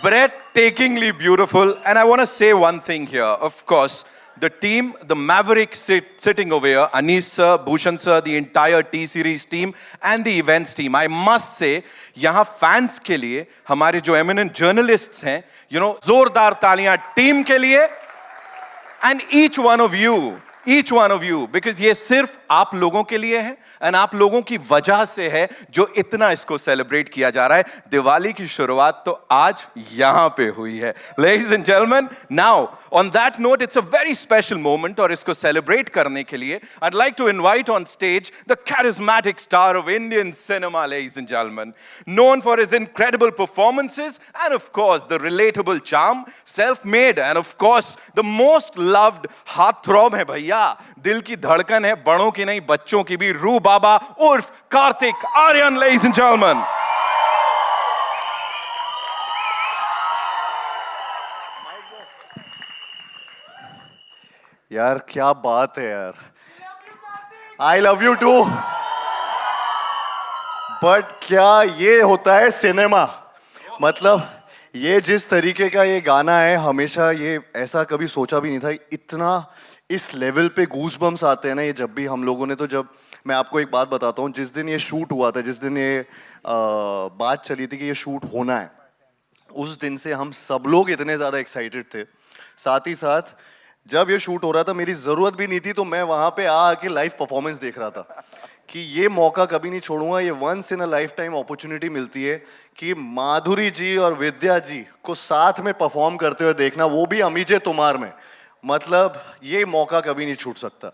breathtakingly beautiful. And I want to say one thing here. Of course, the team, the Mavericks sitting over here, Anis sir, Bhushan sir, the entire T-Series team and the events team. I must say, यहाँ fans के लिए, हमारे जो eminent journalists हैं, जोरदार तालियां team के लिए, and each one of you, because ये सिर्फ आप लोगों के लिए है and आप लोगों की वजह से है जो इतना इसको सेलिब्रेट किया जा रहा है. दिवाली की शुरुआत तो आज यहां पे हुई है. Ladies and gentlemen, now on that note, it's a very special moment और इसको सेलिब्रेट करने के लिए I'd like to invite on stage the charismatic star of Indian cinema, ladies and gentlemen, known for his incredible performances and of course the relatable charm, self-made and of course the most loved heartthrob है भैया, दिल की धड़कन है, बड़ों की नहीं बच्चों की भी, रू बाबा उर्फ Kartik Aaryan, ladies and gentlemen. यार क्या बात है यार. I love you too. But क्या ये होता है सिनेमा. मतलब ये जिस तरीके का ये गाना है, हमेशा ये ऐसा कभी सोचा भी नहीं था. इतना इस लेवल पे गूज बम्स आते हैं ना ये जब भी हम लोगों ने. तो जब मैं आपको एक बात बताता हूँ, जिस दिन ये शूट हुआ था, जिस दिन ये बात चली थी कि ये शूट होना है, उस दिन से हम सब लोग इतने ज़्यादा एक्साइटेड थे. साथ ही साथ जब ये शूट हो रहा था, मेरी ज़रूरत भी नहीं थी, तो मैं वहाँ पे आके लाइव परफॉर्मेंस देख रहा था कि ये मौका कभी नहीं छोड़ूंगा. ये once in a life time opportunity मिलती है कि माधुरी जी और विद्या जी को साथ में परफॉर्म करते हुए देखना, वो भी अमीजे तुमार में. मतलब ये मौका कभी नहीं छूट सकता.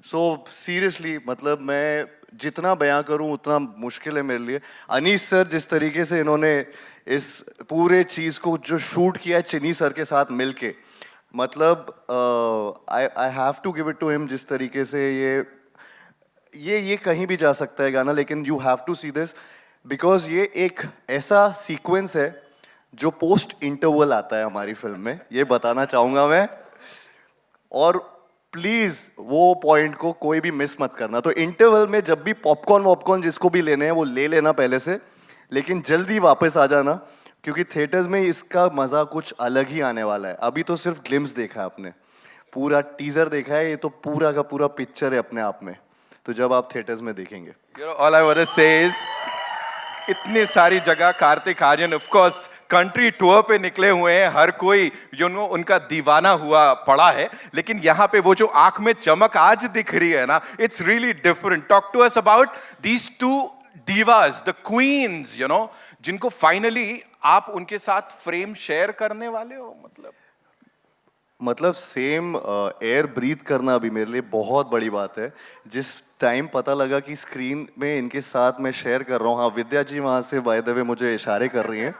सो सीरियसली, मतलब मैं जितना बयां करूं उतना मुश्किल है मेरे लिए. अनीस सर जिस तरीके से इन्होंने इस पूरे चीज़ को जो शूट किया है चिनी सर के साथ मिलके, मतलब I have to give it to him. जिस तरीके से ये कहीं भी जा सकता है गाना, लेकिन you have to see this because ये एक ऐसा सीक्वेंस है जो पोस्ट इंटरवल आता है हमारी फिल्म में, ये बताना चाहूँगा मैं. और प्लीज वो पॉइंट को कोई भी मिस मत करना. तो इंटरवल में जब भी पॉपकॉर्न जिसको भी लेने हैं वो ले लेना पहले से, लेकिन जल्दी वापस आ जाना क्योंकि थिएटर्स में इसका मजा कुछ अलग ही आने वाला है. अभी तो सिर्फ ग्लिम्स देखा है आपने, पूरा टीजर देखा है, ये तो पूरा का पूरा पिक्चर है अपने आप में. तो जब आप थिएटर्स में देखेंगे, all I want to say is, इतनी सारी जगह Kartik Aaryan of course country tour पे निकले हुए हैं, हर कोई उनका दीवाना हुआ पड़ा है, लेकिन यहाँ पे वो जो आंख में चमक आज दिख रही है ना, it's really different. Talk to us about these two divas, the queens, जिनको फाइनली आप उनके साथ फ्रेम शेयर करने वाले हो. मतलब सेम एयर ब्रीथ करना भी मेरे लिए बहुत बड़ी बात है. जिस टाइम पता लगा कि स्क्रीन में इनके साथ मैं शेयर कर रहा हूँ, हाँ विद्या जी वहाँ से बाय द वे मुझे इशारे कर रही हैं,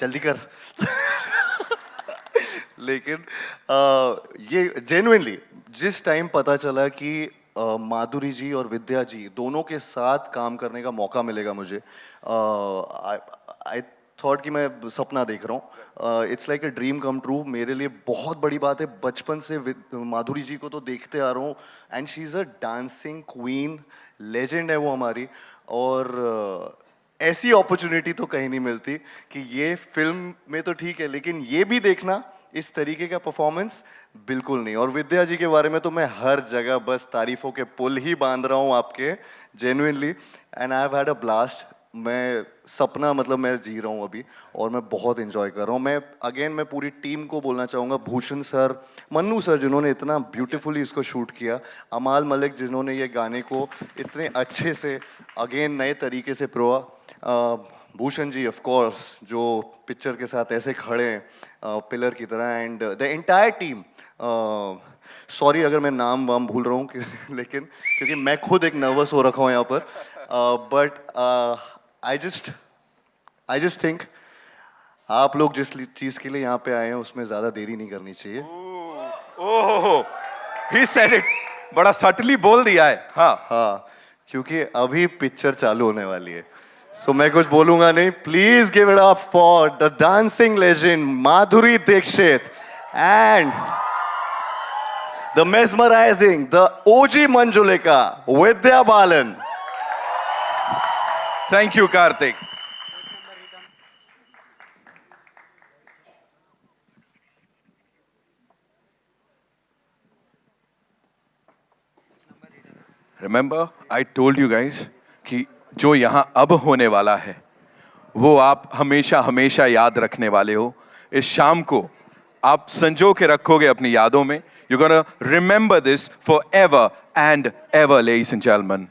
जल्दी कर. लेकिन ये जेन्युइनली जिस टाइम पता चला कि माधुरी जी और विद्या जी दोनों के साथ काम करने का मौका मिलेगा मुझे, आई थॉट कि मैं सपना देख रहा हूँ. It's like a dream come true. मेरे लिए बहुत बड़ी बात है. बचपन से माधुरी जी को तो देखते आ रहा हूँ and she is a dancing queen, legend है वो हमारी. और ऐसी अपॉर्चुनिटी तो कहीं नहीं मिलती कि ये फिल्म में तो ठीक है, लेकिन ये भी देखना, इस तरीके का परफॉर्मेंस बिल्कुल नहीं. और विद्या जी के बारे में तो मैं हर जगह बस तारीफों के पुल ही बांध रहा हूँ आपके, genuinely. And I have had a blast. मैं सपना मतलब मैं जी रहा हूँ अभी और मैं बहुत एंजॉय कर रहा हूँ. मैं पूरी टीम को बोलना चाहूँगा, भूषण सर, मन्नू सर जिन्होंने इतना ब्यूटीफुली इसको शूट किया, अमाल मलिक जिन्होंने ये गाने को इतने अच्छे से अगेन नए तरीके से प्रोआ, भूषण जी ऑफ कोर्स जो पिक्चर के साथ ऐसे खड़े हैं पिलर की तरह, and the entire team. Sorry अगर मैं नाम वाम भूल रहा हूँ लेकिन क्योंकि मैं खुद एक नर्वस हो रखा हूँ यहाँ पर. बट आई जस्ट थिंक आप लोग जिस चीज़ के लिए यहाँ पे आए हैं उसमें ज़्यादा देरी नहीं करनी चाहिए. ओह, he said it. बड़ा सटली बोल दिया है. हाँ, क्योंकि अभी पिक्चर चालू होने वाली है. सो मैं कुछ बोलूंगा नहीं. Please give it up for the dancing legend Madhuri Dixit and the mesmerising, the OG Manjulika, Vidya Balan. Thank you Kartik. Remember I told you guys कि जो यहाँ अब होने वाला है वो आप हमेशा हमेशा याद रखने वाले हो. इस शाम को आप संजो के रखोगे अपनी यादों में. You gonna remember this for ever and ever, ladies and gentleman.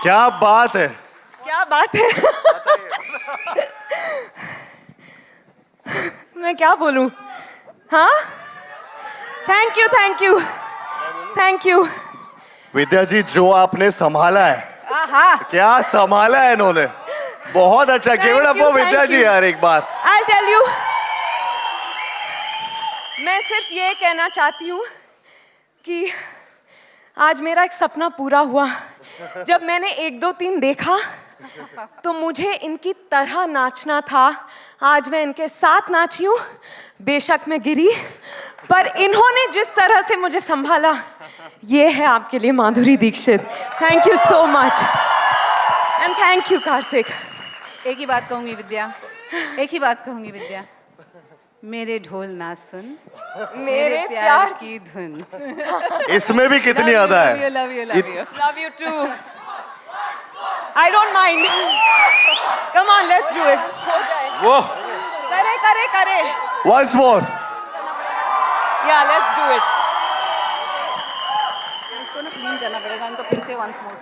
क्या बात है. क्या बात है. मैं क्या बोलूं. हाँ, thank you thank you thank you. Vidya ji, जो आपने संभाला है, आहा, क्या संभाला है इन्होंने. बहुत अच्छा. गिव इट अप फॉर विद्या जी यार एक बार. I'll tell you. मैं सिर्फ ये कहना चाहती हूँ कि आज मेरा एक सपना पूरा हुआ. जब मैंने 1 2 3 देखा तो मुझे इनकी तरह नाचना था. आज मैं इनके साथ नाची हूँ. बेशक मैं गिरी, पर इन्होंने जिस तरह से मुझे संभाला, ये है आपके लिए Madhuri Dixit. Thank you so much and thank you Kartik. एक ही बात कहूंगी विद्या, एक ही बात कहूंगी विद्या. मेरे ढोल ना सुन, मेरे प्यार की धुन. इसमें भी कितनी ज्यादा है. Love you love you. Love you too. I don't mind. Come on, let's do it. वो करे करे करे. once more. Yeah, let's do it. इसको ना क्लीन करना पड़ेगा, इनको फिर से वंस मोर.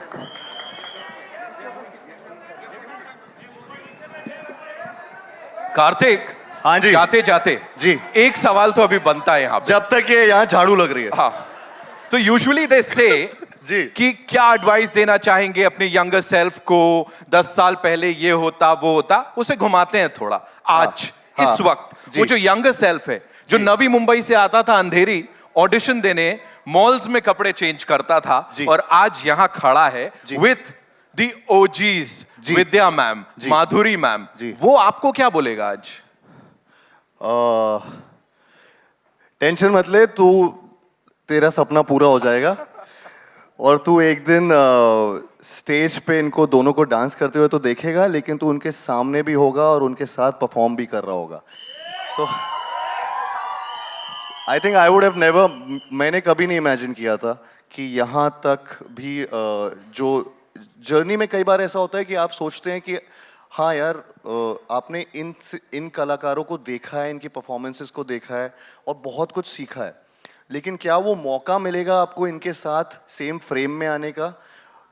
कार्तिक, हाँ जी. जाते जाते जी. एक सवाल तो अभी बनता है यहाँ पे. जब तक ये यहाँ झाड़ू लग रही है. हाँ, तो यूजुअली दे से जी. कि क्या एडवाइस देना चाहेंगे अपने यंगर सेल्फ को. 10 साल पहले ये होता वो होता, उसे घुमाते हैं थोड़ा आज. हाँ, इस वक्त जी. वो जो यंगर सेल्फ है, जो नवी मुंबई से आता था अंधेरी ऑडिशन देने, मॉल्स में कपड़े चेंज करता था, जी. और आज यहाँ खड़ा है विथ द ओजीज, जी. विद्या मैम, जी. माधुरी मैम. जी. वो आपको क्या बोलेगा आज? टेंशन मत ले तू, तेरा सपना पूरा हो जाएगा और तू एक दिन स्टेज पे इनको दोनों को डांस करते हुए तो देखेगा, लेकिन तू उनके सामने भी होगा और उनके साथ परफॉर्म भी कर रहा होगा. So I think I would have never, मैंने कभी नहीं इमेजिन किया था कि यहाँ तक भी जो जर्नी में कई बार ऐसा होता है कि आप सोचते हैं कि हाँ यार, आपने इन कलाकारों को देखा है, इनकी परफॉर्मेंसेस को देखा है और बहुत कुछ सीखा है, लेकिन क्या वो मौका मिलेगा आपको इनके साथ सेम फ्रेम में आने का?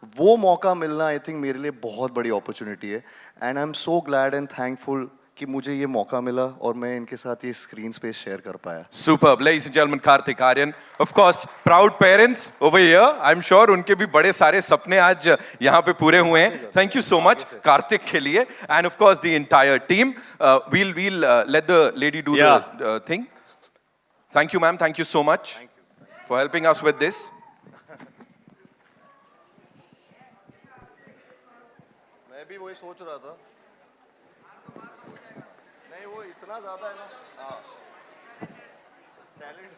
वो मौका मिलना आई थिंक मेरे लिए बहुत बड़ी अपॉर्चुनिटी है and I am so glad and thankful कि मुझे ये मौका मिला और मैं इनके साथ ये स्क्रीन स्पेस शेयर कर पाया. Superb, ladies and gentlemen, Karthik Aryan. Of course, proud parents over here. I'm sure उनके भी बड़े सारे सपने आज यहाँ पे पूरे हुए हैं. Thank you so much, Karthik के लिए, and of course the entire team. We'll let the lady do the thing. Thank you, ma'am. Thank you so much for helping us with this. मैं भी वही सोच रहा था. नहीं वो इतना ज्यादा है ना. टैलेंट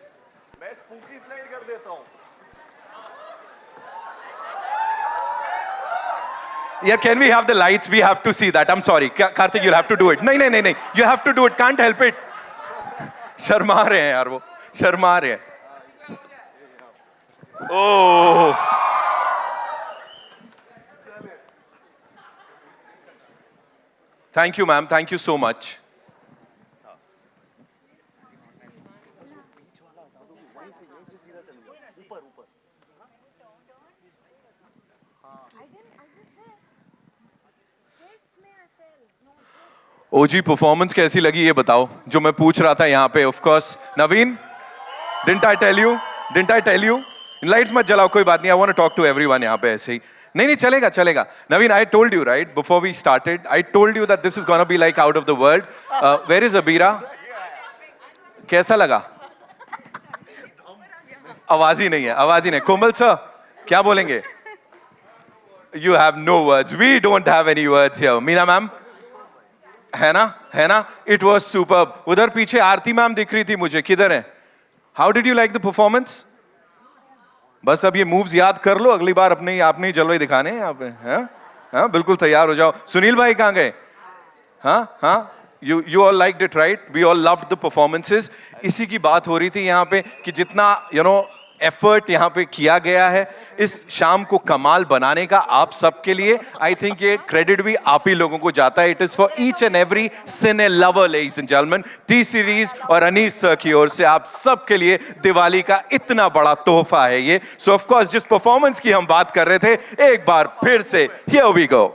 मैं स्पूकी स्लाइड कर देता हूँ. Yeah, can we have the lights? We have to see that. I'm sorry, Karthik, you'll have to do it. नहीं. You have to do it. Can't help it. Sharma रहे हैं यार वो. शर्मा रहे हैं. Oh. Thank you, ma'am. Thank you so much. OG performance कैसी लगी ये बताओ जो मैं पूछ रहा था यहाँ पे. Of course Naveen, didn't I tell you lights मत जलाओ, कोई बात नहीं. I want to talk to everyone यहाँ पे ऐसे ही. नहीं चलेगा. Naveen, I told you right before we started, I told you that this is gonna be like out of the world. Where is Abira? कैसा लगा? आवाज ही नहीं है. कोमल सर क्या बोलेंगे? You have no words. We don't have any words here. Meena ma'am है ना. It was superb. उधर पीछे आरती मैम दिख रही थी मुझे. किधर है? How did you like the performance? बस अब ये मूव्स याद कर लो, अगली बार आपने ही जलवे दिखाने हैं यहाँ पे. हाँ, बिल्कुल तैयार हो जाओ. सुनील भाई कहाँ गए? हाँ, you all liked it, right? We all loved the performances. इसी की बात हो रही थी यहाँ पे कि जितना एफर्ट यहाँ पे किया गया है इस शाम को कमाल बनाने का आप सबके लिए. आई थिंक ये क्रेडिट भी आप ही लोगों को जाता है. It is for each and every cine lover, ladies and gentleman. T series और अनीस सर की ओर से आप सबके लिए दिवाली का इतना बड़ा तोहफा है ये. सो ऑफ कोर्स जिस परफॉर्मेंस की हम बात कर रहे थे, एक बार फिर से हियर वी गो.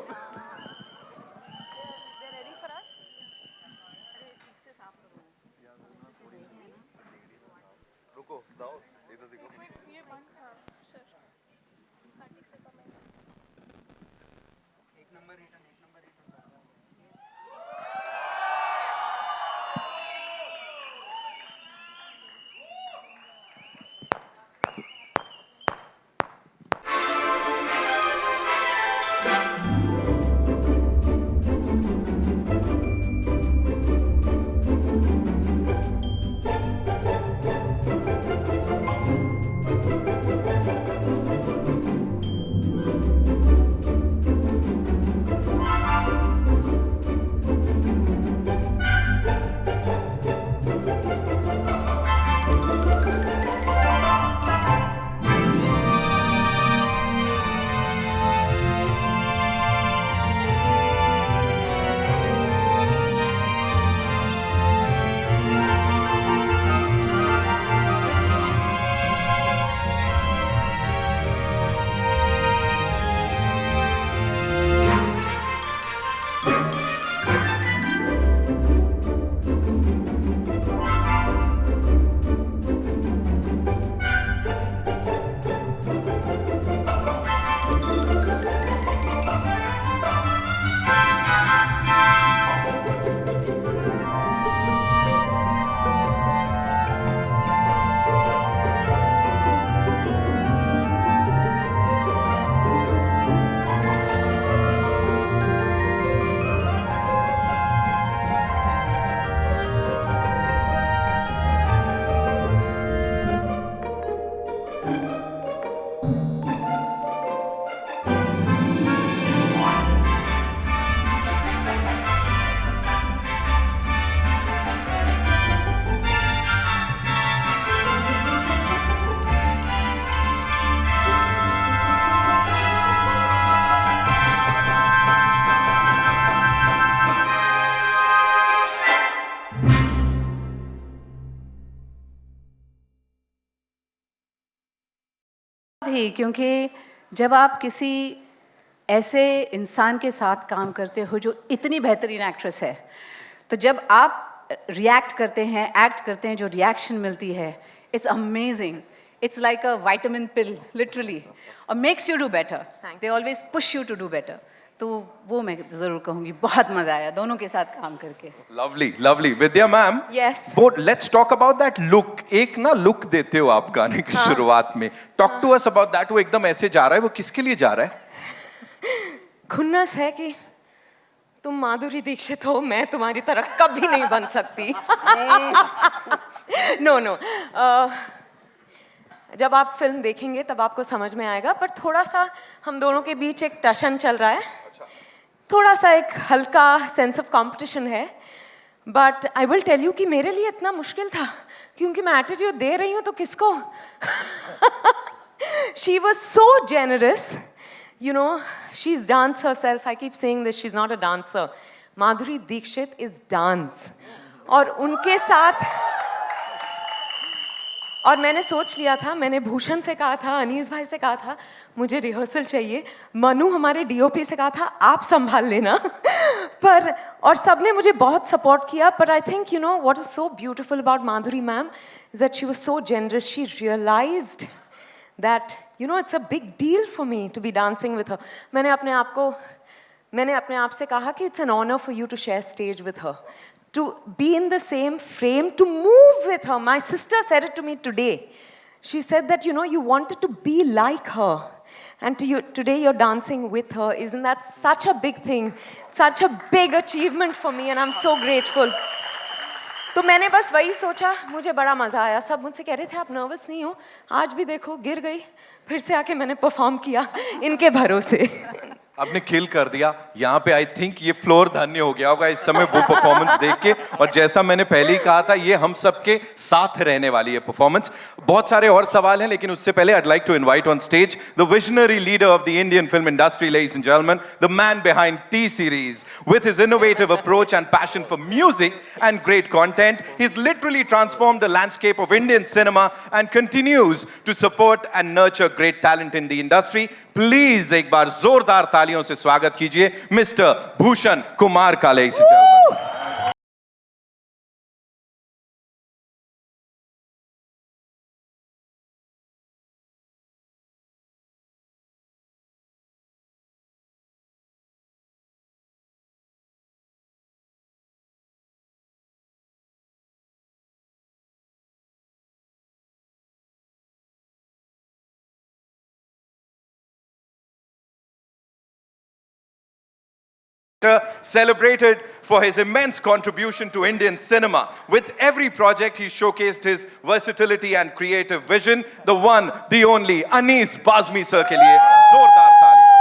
ही क्योंकि जब आप किसी ऐसे इंसान के साथ काम करते हो जो इतनी बेहतरीन एक्ट्रेस है, तो जब आप रिएक्ट करते हैं, एक्ट करते हैं, जो रिएक्शन मिलती है, it's amazing. It's like a vitamin pill, literally, or makes you do better. They always push you to do better. तो वो मैं जरूर कहूँगी, बहुत मजा आया दोनों के साथ काम करके. Lovely, lovely. Vidya ma'am. Yes. वो let's talk about that look. एक ना look देते हो आप गाने की शुरुआत में. Talk to us about that. वो एकदम ऐसे जा रहा है. वो किसके लिए जा रहा है? खुन्नस है कि तुम माधुरी दीक्षित हो, मैं तुम्हारी तरह कभी नहीं बन सकती. No no. जब आप फिल्म देखेंगे तब आपको समझ में आएगा, पर थोड़ा सा हम दोनों के बीच एक टशन चल रहा है. थोड़ा सा एक हल्का सेंस ऑफ कंपटीशन है. But I will tell you कि मेरे लिए इतना मुश्किल था क्योंकि मैं एटीट्यूड दे रही हूँ तो किसको. She was so generous. You know, she's dance herself. I keep saying this, she's not a dancer. Madhuri Dixit is dance. और उनके साथ, और मैंने सोच लिया था, मैंने भूषण से कहा था, अनीस भाई से कहा था, मुझे रिहर्सल चाहिए. मनु हमारे डीओपी से कहा था, आप संभाल लेना. पर और सबने मुझे बहुत सपोर्ट किया. पर I think you know what is so beautiful about Madhuri ma'am is that she was so generous. She realised that you know it's a big deal for me to be dancing with her. मैंने अपने आप से कहा कि it's an honor for you to share stage with her, to be in the same frame, to move with her. My sister said it to me today. She said that you know you wanted to be like her, and today you're dancing with her. Isn't that such a big thing, such a big achievement for me, and I'm so grateful. तो मैंने बस वही सोचा, मुझे बड़ा मज़ा आया. सब मुझसे कह रहे थे आप नर्वस नहीं हो, आज भी देखो गिर गई, फिर से आके मैंने परफॉर्म किया इनके भरोसे. आपने किल कर दिया. यहाँ पे आई थिंक ये फ्लोर धन्य हो गया होगा इस समय वो परफॉर्मेंस देख के. और जैसा मैंने पहले ही कहा था, ये हम सबके साथ रहने वाली है परफॉर्मेंस. बहुत सारे और सवाल हैं, लेकिन उससे पहले I'd like to invite on stage the visionary leader of the Indian film industry, ladies and gentlemen, the man behind T-Series. With his innovative approach and passion for music and great content, he's literally transformed the landscape of Indian cinema and continues to support and nurture great talent in the industry. Please एक बार जोरदार तालियों से स्वागत कीजिए mister Bhushan Kumar का. ladies and gentlemen. Celebrated for his immense contribution to Indian cinema. With every project, he showcased his versatility and creative vision. The one, the only, Anees Bazmi sir के लिए जोरदार तालियां.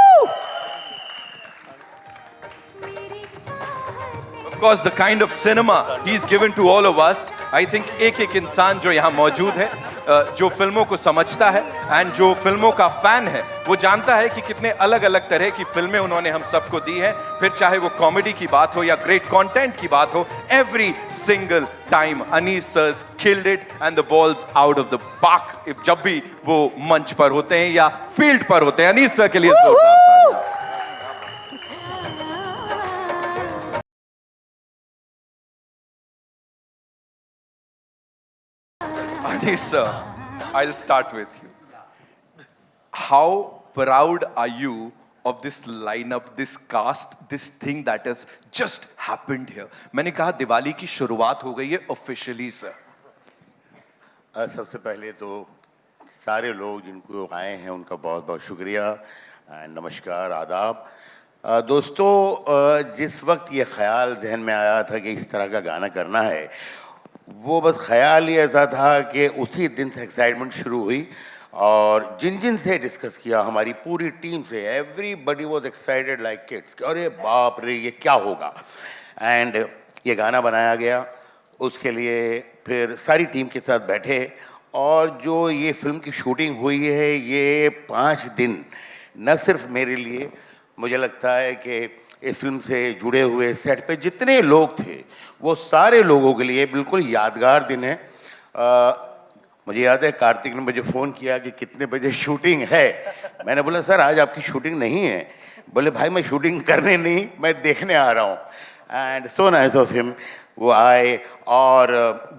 Of course, the kind of cinema he's given to all of us. I think एक इंसान जो यहाँ मौजूद है, जो फिल्मों को समझता है एंड जो फिल्मों का फैन है, वो जानता है कि कितने अलग अलग तरह की फिल्में उन्होंने हम सबको दी हैं. फिर चाहे वो कॉमेडी की बात हो या ग्रेट कंटेंट की बात हो, every single time Anees sir's killed it and the ball's out of the park. जब भी वो मंच पर होते हैं या फील्ड पर होते हैं, Anees sir के लिए जोरदार तालियां. Anees sir, I'll start with you. How proud are you of this lineup, this cast, this thing that has just happened here? मैंने कहा दिवाली की शुरुआत हो गई है officially sir. सबसे पहले तो सारे लोग जिनको आए हैं उनका बहुत बहुत शुक्रिया. नमस्कार, आदाब. दोस्तों, जिस वक्त ये ख्याल जहन में आया था कि इस तरह का गाना करना है, वो बस ख्याल ही ऐसा था कि उसी दिन से एक्साइटमेंट शुरू हुई. और जिन जिन से डिस्कस किया, हमारी पूरी टीम से, everybody was excited like kids. अरे बाप रे, ये क्या होगा. एंड ये गाना बनाया गया. उसके लिए फिर सारी टीम के साथ बैठे, और जो ये फिल्म की शूटिंग हुई है, ये 5 दिन न सिर्फ मेरे लिए, मुझे लगता है कि इस फिल्म से जुड़े हुए सेट पे जितने लोग थे, वो सारे लोगों के लिए बिल्कुल यादगार दिन है. मुझे याद है कार्तिक ने मुझे फ़ोन किया कि कितने बजे शूटिंग है। मैंने बोला सर आज आपकी शूटिंग नहीं है। बोले भाई मैं शूटिंग करने नहीं, मैं देखने आ रहा हूँ। And so nice of him. वो आए और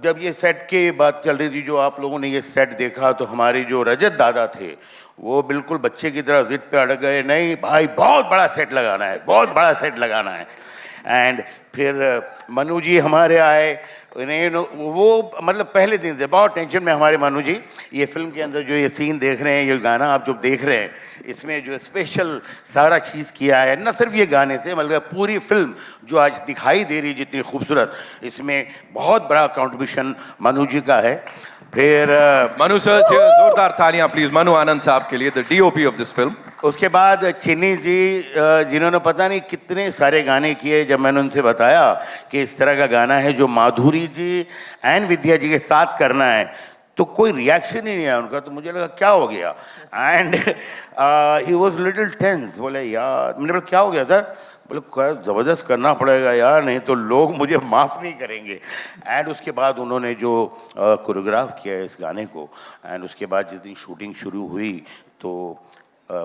जब ये सेट की बात चल रही थी, जो आप लोगों ने ये सेट देखा, तो हमारे जो रजत दादा थे वो बिल्कुल बच्चे की तरह जिद पे अड़ गए, नहीं भाई बहुत बड़ा सेट लगाना है, बहुत बड़ा सेट लगाना है। एंड फिर मनु जी हमारे आए, इन्हें वो मतलब पहले दिन से बहुत टेंशन में हमारे मनु जी। ये फिल्म के अंदर जो ये सीन देख रहे हैं, ये गाना आप जो देख रहे हैं, इसमें जो स्पेशल सारा चीज़ किया है, न सिर्फ ये गाने से, मतलब पूरी फिल्म जो आज दिखाई दे रही है जितनी खूबसूरत, इसमें बहुत बड़ा कंट्रीब्यूशन मनु जी का है। फिर मनु सर, जोरदार तालियां प्लीज मनु आनंद साहब के लिए, the DOP of this film. उसके बाद चिन्नी जी, जिन्होंने पता नहीं कितने सारे गाने किए। जब मैंने उनसे बताया कि इस तरह का गाना है जो माधुरी जी एंड विद्या जी के साथ करना है, तो कोई रिएक्शन ही नहीं आया उनका। तो मुझे लगा क्या हो गया, and he was little tense. बोले यार, मैंने बोला क्या हो गया सर? बोले ज़बरदस्त करना पड़ेगा यार, नहीं तो लोग मुझे माफ़ नहीं करेंगे। एंड उसके बाद उन्होंने जो कोरियोग्राफ किया है इस गाने को, एंड उसके बाद जिस दिन शूटिंग शुरू हुई तो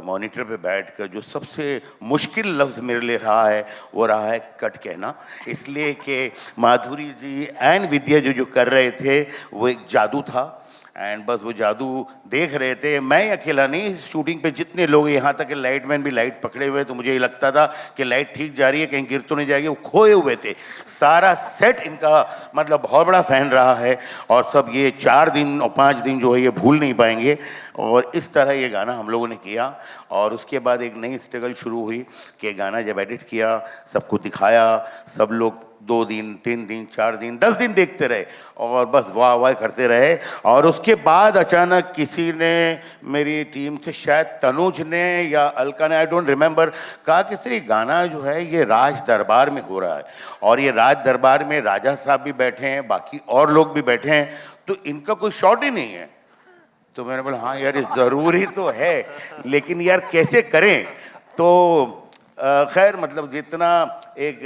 मॉनिटर पे बैठकर जो सबसे मुश्किल लफ्ज़ मेरे लिए रहा है वो रहा है कट कहना। इसलिए कि माधुरी जी एंड विद्या जो कर रहे थे वो एक जादू था, एंड बस वो जादू देख रहे थे। मैं अकेला नहीं, शूटिंग पे जितने लोग, यहाँ तक कि लाइटमैन भी लाइट पकड़े हुए, तो मुझे ये लगता था कि लाइट ठीक जा रही है, कहीं गिर तो नहीं जाएगी। वो खोए हुए थे। सारा सेट इनका मतलब बहुत बड़ा फ़ैन रहा है, और सब ये 4 दिन और 5 दिन जो है ये भूल नहीं पाएंगे। और इस तरह ये गाना हम लोगों ने किया, और उसके बाद एक नई स्ट्रगल शुरू हुई कि गाना जब एडिट किया, सबको दिखाया, सब लोग 2 दिन 3 दिन 4 दिन 10 दिन देखते रहे और बस वाह वाह करते रहे। और उसके बाद अचानक किसी ने मेरी टीम से, शायद तनुज ने या अलका ने, आई डोंट रिमेंबर, कहा कि सर ये गाना जो है ये राज दरबार में हो रहा है, और ये राज दरबार में राजा साहब भी बैठे हैं, बाकी और लोग भी बैठे हैं, तो इनका कोई शॉट ही नहीं है। तो मैंने बोला हाँ यार ये ज़रूरी तो है, लेकिन यार कैसे करें? तो खैर मतलब जितना एक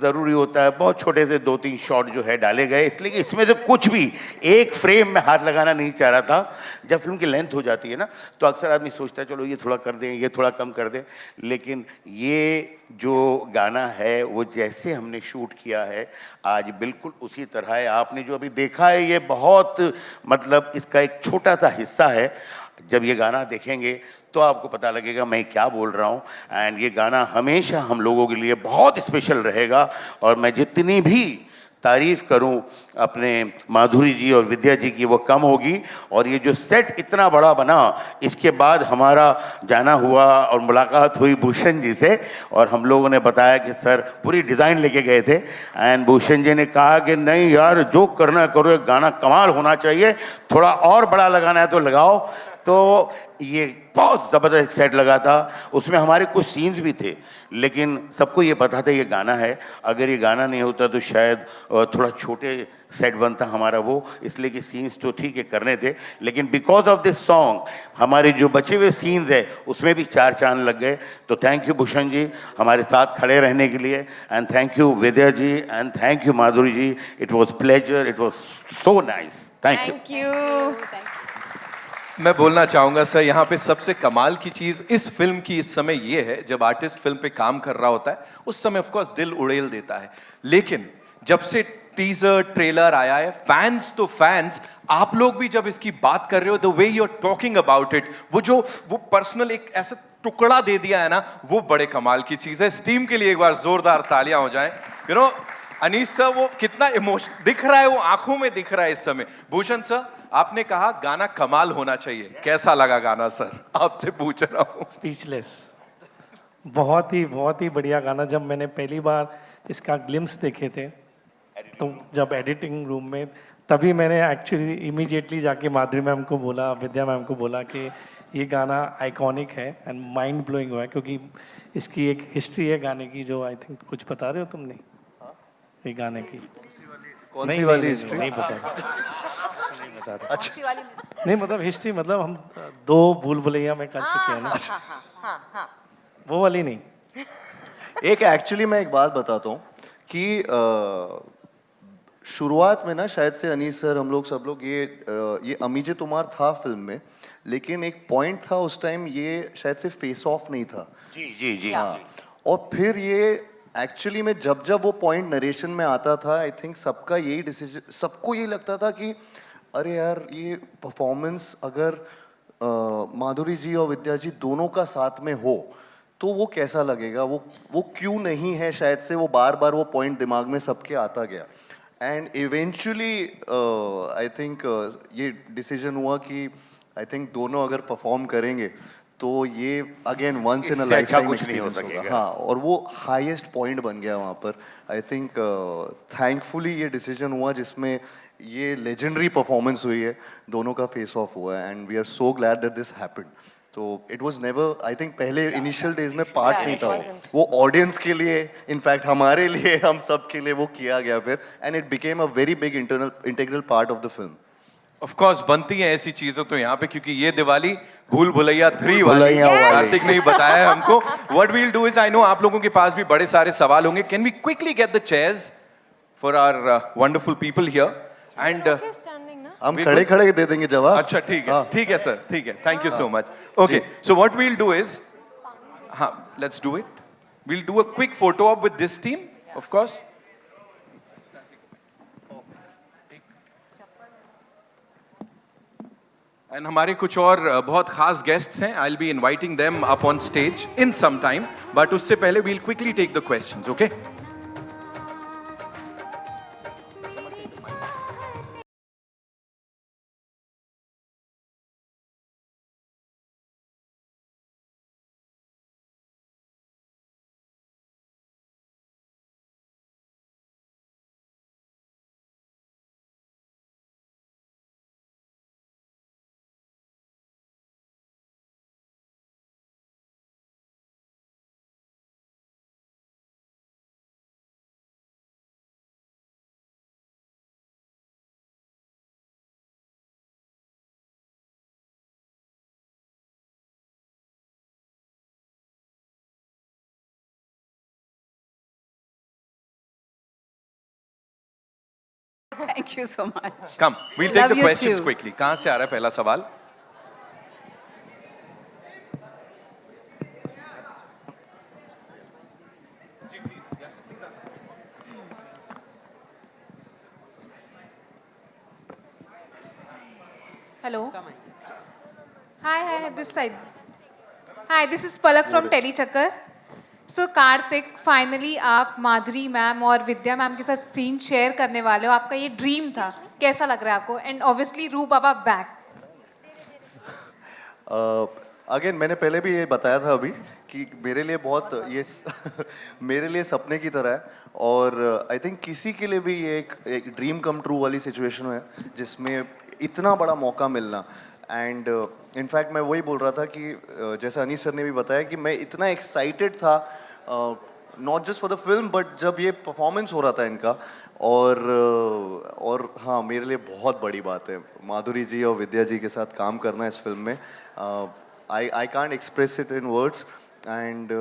ज़रूरी होता है, बहुत छोटे से 2-3 शॉट जो है डाले गए, इसलिए कि इसमें से कुछ भी एक फ्रेम में हाथ लगाना नहीं चाह रहा था। जब फिल्म की लेंथ हो जाती है ना, तो अक्सर आदमी सोचता है चलो ये थोड़ा कर दें, ये थोड़ा कम कर दें, लेकिन ये जो गाना है वो जैसे हमने शूट किया है आज बिल्कुल उसी तरह है। आपने जो अभी देखा है ये बहुत मतलब इसका एक छोटा सा हिस्सा है। जब ये गाना देखेंगे तो आपको पता लगेगा मैं क्या बोल रहा हूँ। एंड ये गाना हमेशा हम लोगों के लिए बहुत स्पेशल रहेगा, और मैं जितनी भी तारीफ़ करूं अपने माधुरी जी और विद्या जी की वो कम होगी। और ये जो सेट इतना बड़ा बना, इसके बाद हमारा जाना हुआ और मुलाकात हुई भूषण जी से, और हम लोगों ने बताया कि सर पूरी डिज़ाइन लेके गए थे, एंड भूषण जी ने कहा कि नहीं यार जो करना करो, गाना कमाल होना चाहिए, थोड़ा और बड़ा लगाना है तो लगाओ। तो ये बहुत ज़बरदस्त सेट लगा था। उसमें हमारे कुछ सीन्स भी थे, लेकिन सबको ये पता था ये गाना है। अगर ये गाना नहीं होता तो शायद थोड़ा छोटे सेट बनता हमारा वो, इसलिए कि सीन्स तो ठीक है करने थे, लेकिन बिकॉज ऑफ दिस सॉन्ग हमारे जो बचे हुए सीन्स हैं उसमें भी 4 चांद लग गए। तो थैंक यू भूषण जी हमारे साथ खड़े रहने के लिए, and thank you Vidya ji, and thank you Madhuri ji. It was pleasure, it was so nice. Thank you. Thank you. मैं बोलना चाहूंगा सर, यहाँ पे सबसे कमाल की चीज इस फिल्म की इस समय ये है, जब आर्टिस्ट फिल्म पे काम कर रहा होता है उस समय ऑफ कोर्स दिल उड़ेल देता है, लेकिन जब से टीजर ट्रेलर आया है, फैंस तो फैंस, आप लोग भी जब इसकी बात कर रहे हो, the way you are talking about it, वो पर्सनल एक ऐसा टुकड़ा दे दिया है ना, वो बड़े कमाल की चीज है। इस टीम के लिए एक बार जोरदार तालियां हो जाएं। यू नो अनीस सर, वो कितना इमोशन दिख रहा है, वो आंखों में दिख रहा है इस समय। भूषण सर, आपने कहा गाना कमाल होना चाहिए, कैसा लगा गाना सर? आपसे पूछ रहा हूँ। स्पीचलेस। बहुत ही बढ़िया गाना। जब मैंने पहली बार इसका ग्लिम्स देखे थे, तो जब एडिटिंग रूम में, तभी मैंने एक्चुअली इमीडिएटली जाके माधुरी मैम को बोला, विद्या मैम को बोला कि ये गाना आइकॉनिक है एंड माइंड ब्लोइंग हुआ है, क्योंकि इसकी एक हिस्ट्री है गाने की, जो आई थिंक कुछ बता रहे हो तुमने ये गाने की। कौन सी वाली हिस्ट्री? नहीं बता रहा। अच्छा नहीं, मतलब हिस्ट्री, मतलब हम 2 भूल भुलैया में कर चुके हैं ना, वो वाली नहीं। एक एक्चुअली मैं एक बात बताता हूँ कि शुरुआत में ना शायद से अनीस सर हम लोग सब लोग ये अमीजे तुम्हार था फिल्म में, लेकिन एक पॉइंट था उस टाइम ये शायद से फेस ऑफ नहीं था। जी जी जी हाँ, और फिर ये एक्चुअली में जब जब वो पॉइंट नरेशन में आता था, आई थिंक सबका यही डिसीजन, सबको यही लगता था कि अरे यार ये परफॉर्मेंस अगर माधुरी जी और विद्या जी दोनों का साथ में हो तो वो कैसा लगेगा, वो क्यों नहीं है, शायद से वो बार बार वो पॉइंट दिमाग में सबके आता गया। एंड इवेंचुअली आई थिंक ये डिसीजन हुआ कि आई थिंक दोनों अगर परफॉर्म करेंगे तो ये अगेन वंस इन अ इससे लाइफ अच्छा टाइम कुछ नहीं हो एक्सपीरियंस होगा। सकेगा। हाँ, और वो हाईएस्ट पॉइंट बन गया वहाँ पर। आई थिंक थैंकफुली ये डिसीजन हुआ जिसमें ये लेजेंडरी परफॉर्मेंस हुई है, दोनों का फेस ऑफ हुआ है, and we are so glad that this happened. तो it was never, I think पहले इनिशियल डेज में पार्ट Yeah, नहीं it था wasn't. वो ऑडियंस के लिए, इनफैक्ट हमारे लिए, हम सब के लिए वो किया गया फिर, and it became a very big integral part of the film. Of course बनती हैं ऐसी चीजें तो यहाँ पे, क्योंकि ये दिवाली भूल भुलैया 3 वाली भुलैया वाली। कार्तिक ने ही बताया है हमको। What we'll do is, I know आप लोगों के पास भी बड़े सारे सवाल होंगे। Can we quickly get the chairs for our wonderful people here and Okay, standing ना? हम We खड़े खड़े दे देंगे जवाब। अच्छा ठीक हाँ। है, ठीक है सर, ठीक है, thank you so much. Okay, so what we'll do is, हाँ let's do it, we'll do a quick photo op with this team of course. And हमारे कुछ और बहुत खास गेस्ट्स हैं, I will be inviting them up on stage in some time, but उससे पहले we'll quickly take the questions, okay? Thank you so much. Come, we'll take Love the you questions too. Quickly. कहां से आ रहा है पहला सवाल? Hello. Hi, this side. Hi, this is Palak from Telechakkar. So Kartik, finally आप माधुरी ma'am और विद्या ma'am के साथ स्क्रीन शेयर करने वाले हो। आपका ये ड्रीम था, कैसा लग रहा है आपको? एंड ऑब्वियसली रूप बाबा बैक। अगेन मैंने पहले भी ये बताया था अभी कि मेरे लिए बहुत ये मेरे लिए सपने की तरह है, और आई थिंक किसी के लिए भी ये एक ड्रीम कम ट्रू वाली सिचुएशन है जिसमें इतना बड़ा मौका मिलना। एंड इनफैक्ट मैं वही बोल रहा था कि जैसा अनीस सर ने भी बताया कि मैं इतना एक्साइटेड था not just for the film but जब ये परफॉर्मेंस हो रहा था इनका, और हाँ मेरे लिए बहुत बड़ी बात है माधुरी जी और विद्या जी के साथ काम करना इस फिल्म में। I can't express it in words, and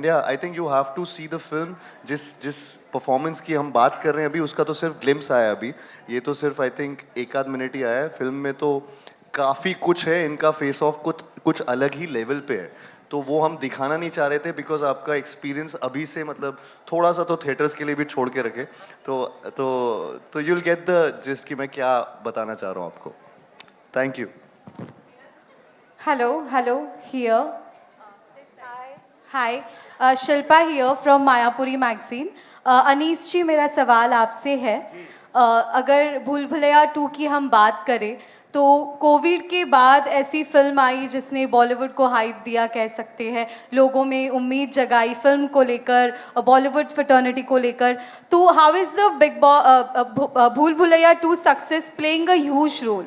yeah, I think you have to see the film. जिस परफॉर्मेंस की हम बात कर रहे हैं अभी उसका तो सिर्फ ग्लिम्स आया है अभी, ये तो सिर्फ आई थिंक एक आध मिनट ही आया है। फिल्म में तो काफ़ी कुछ है, इनका फेस ऑफ कुछ अलग ही लेवल पे है, तो वो हम दिखाना नहीं चाह रहे थे बिकॉज आपका एक्सपीरियंस अभी से मतलब थोड़ा सा तो थिएटर्स के लिए भी छोड़ के रखे, तो you'll get the gist कि मैं क्या बताना चाह रहा हूँ आपको। Thank you. Hello, here. Hi, Shilpa here from Mayapuri magazine. Anees ji, मेरा सवाल आपसे है, अगर भूल भुलैया 2 की हम बात करें तो कोविड के बाद ऐसी फिल्म आई जिसने बॉलीवुड को हाइप दिया, कह सकते हैं, लोगों में उम्मीद जगाई फिल्म को लेकर, बॉलीवुड फ्रेटर्निटी को लेकर, तो how is the Bhool Bhulaiyaa 2 success playing a huge role?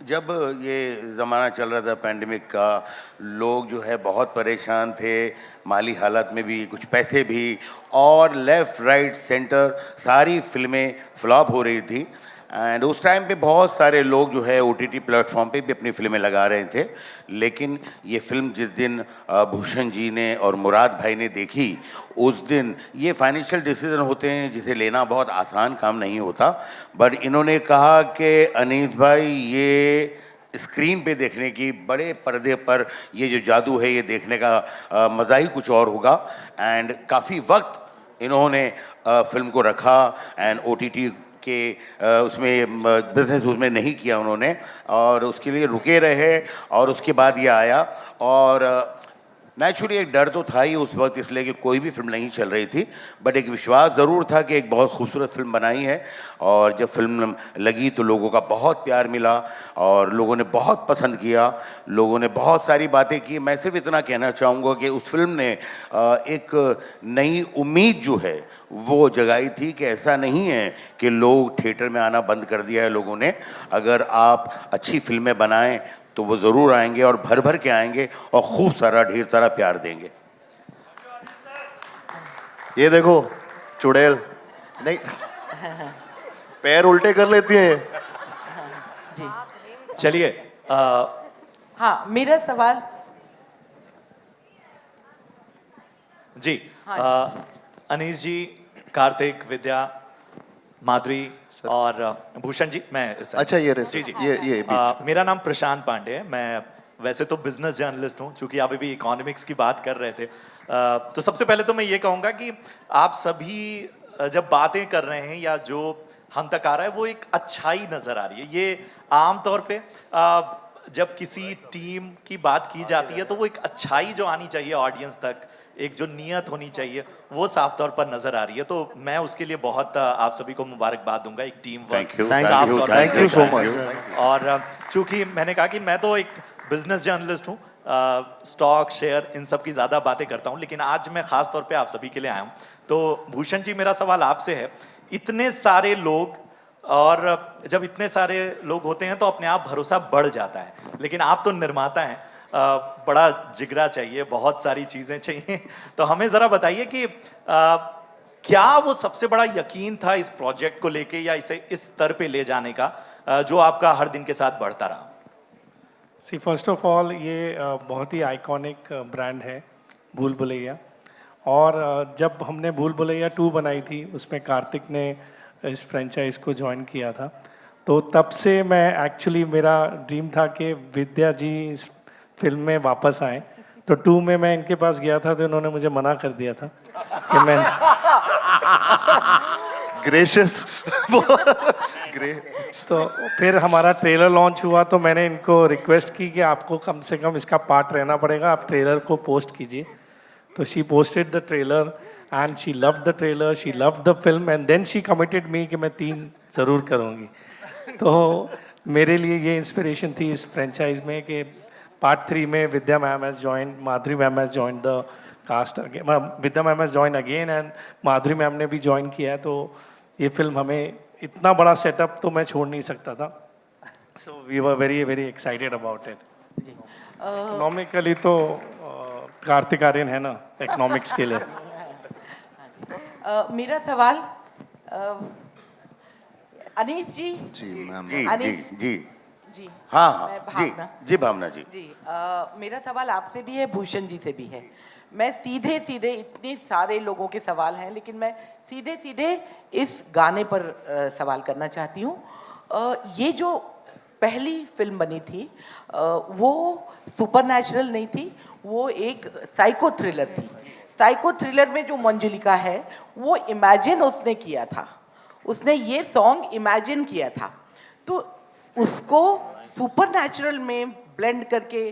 जब ये ज़माना चल रहा था पैंडमिक का, लोग जो है बहुत परेशान थे, माली हालत में भी, कुछ पैसे भी, और लेफ़्ट राइट सेंटर सारी फिल्में फ्लॉप हो रही थी। एंड उस टाइम पे बहुत सारे लोग जो है OTT प्लेटफॉर्म पे भी अपनी फिल्में लगा रहे थे, लेकिन ये फिल्म जिस दिन भूषण जी ने और मुराद भाई ने देखी, उस दिन ये फाइनेंशियल डिसीजन होते हैं जिसे लेना बहुत आसान काम नहीं होता, बट इन्होंने कहा कि अनीस भाई ये स्क्रीन पे देखने की, बड़े पर्दे पर ये जो जादू है ये देखने का मज़ा ही कुछ और होगा। एंड काफ़ी वक्त इन्होंने फिल्म को रखा एंड OTT के उसमें बिजनेस उसमें नहीं किया उन्होंने, और उसके लिए रुके रहे, और उसके बाद ये आया। और नेचुरली एक डर तो था ही उस वक्त, इसलिए कि कोई भी फिल्म नहीं चल रही थी, बट एक विश्वास ज़रूर था कि एक बहुत खूबसूरत फिल्म बनाई है। और जब फिल्म लगी तो लोगों का बहुत प्यार मिला और लोगों ने बहुत पसंद किया, लोगों ने बहुत सारी बातें की। मैं सिर्फ इतना कहना चाहूँगा कि उस फिल्म ने एक नई उम्मीद जो है वो जगाई थी कि ऐसा नहीं है कि लोग थिएटर में आना बंद कर दिया है लोगों ने। अगर आप अच्छी फिल्में बनाएं तो वो ज़रूर आएंगे और भर भर के आएंगे और खूब सारा ढेर सारा प्यार देंगे। ये देखो चुड़ैल नहीं, पैर उल्टे कर लेती हैं। चलिए हाँ, मेरा सवाल जी, अनीस जी, कार्तिक, विद्या, माधुरी और भूषण जी, मैं इस अच्छा ये रहे जी जी ये मेरा नाम प्रशांत पांडे है। मैं वैसे तो बिजनेस जर्नलिस्ट हूँ, क्योंकि आप अभी इकोनॉमिक्स की बात कर रहे थे। तो सबसे पहले तो मैं ये कहूँगा कि आप सभी जब बातें कर रहे हैं या जो हम तक आ रहा है वो एक अच्छाई नज़र आ रही है। ये आम तौर पे जब किसी टीम की बात की जाती है तो वो एक अच्छाई जो आनी चाहिए ऑडियंस तक, एक जो नीयत होनी चाहिए, वो साफ तौर पर नजर आ रही है। तो मैं उसके लिए बहुत आप सभी को मुबारकबाद दूंगा, एक टीम वर्क साफ तौर पर। Thank you so much. और चूंकि मैंने कहा कि मैं तो एक बिजनेस जर्नलिस्ट हूँ, स्टॉक शेयर इन सब की ज़्यादा बातें करता हूँ, लेकिन आज मैं खास तौर पे आप सभी के लिए आया हूँ। तो भूषण जी, मेरा सवाल आपसे है, इतने सारे लोग, और जब इतने सारे लोग होते हैं तो अपने आप भरोसा बढ़ जाता है, लेकिन आप तो निर्माता हैं, बड़ा जिगरा चाहिए, बहुत सारी चीज़ें चाहिए। तो हमें ज़रा बताइए कि क्या वो सबसे बड़ा यकीन था इस प्रोजेक्ट को लेके या इसे इस स्तर पे ले जाने का, जो आपका हर दिन के साथ बढ़ता रहा? सी फर्स्ट ऑफ ऑल ये बहुत ही आइकॉनिक ब्रांड है भूल भुलैया, और जब हमने भूल भुलैया 2 बनाई थी उसमें कार्तिक ने इस फ्रेंचाइज को ज्वाइन किया था, तो तब से मैं एक्चुअली मेरा ड्रीम था कि विद्या जी इस फिल्म में वापस आए। तो 2 में मैं इनके पास गया था तो इन्होंने मुझे मना कर दिया था कि मैं ग्रेशियस तो फिर हमारा ट्रेलर लॉन्च हुआ तो मैंने इनको रिक्वेस्ट की कि आपको कम से कम इसका पार्ट रहना पड़ेगा, आप ट्रेलर को पोस्ट कीजिए। तो she posted the trailer and she loved the trailer, she loved the film and then she committed me कि मैं 3 ज़रूर करूँगी। तो मेरे लिए ये इंस्पिरेशन थी इस फ्रेंचाइज में कि पार्ट 3 में Vidya ma'am has join, Madhuri ma'am has join the cast again, Vidya ma'am has join again and Madhuri ma'am ने भी ज्वाइन किया है। तो ये फिल्म हमें इतना बड़ा सेटअप तो मैं छोड़ नहीं सकता था। So we were very very excited about it. Economically तो कार्तिक आर्यन है ना इकोनॉमिक्स के लिए। मेरा सवाल अनीस जी। जी मैम। जी अनीस जी जी। हाँ मैं हाँ जी भावना। जी भावना जी। जी मेरा सवाल आपसे भी है, भूषण जी से भी है। मैं सीधे सीधे, इतने सारे लोगों के सवाल हैं लेकिन मैं सीधे सीधे इस गाने पर सवाल करना चाहती हूँ। ये जो पहली फिल्म बनी थी वो सुपरनैचुरल नहीं थी, वो एक साइको थ्रिलर थी। साइको थ्रिलर में जो मंजुलिका है वो इमेजिन उसने किया था, उसने ये सॉन्ग इमेजिन किया था, तो उसको सुपरनैचुरल में ब्लेंड करके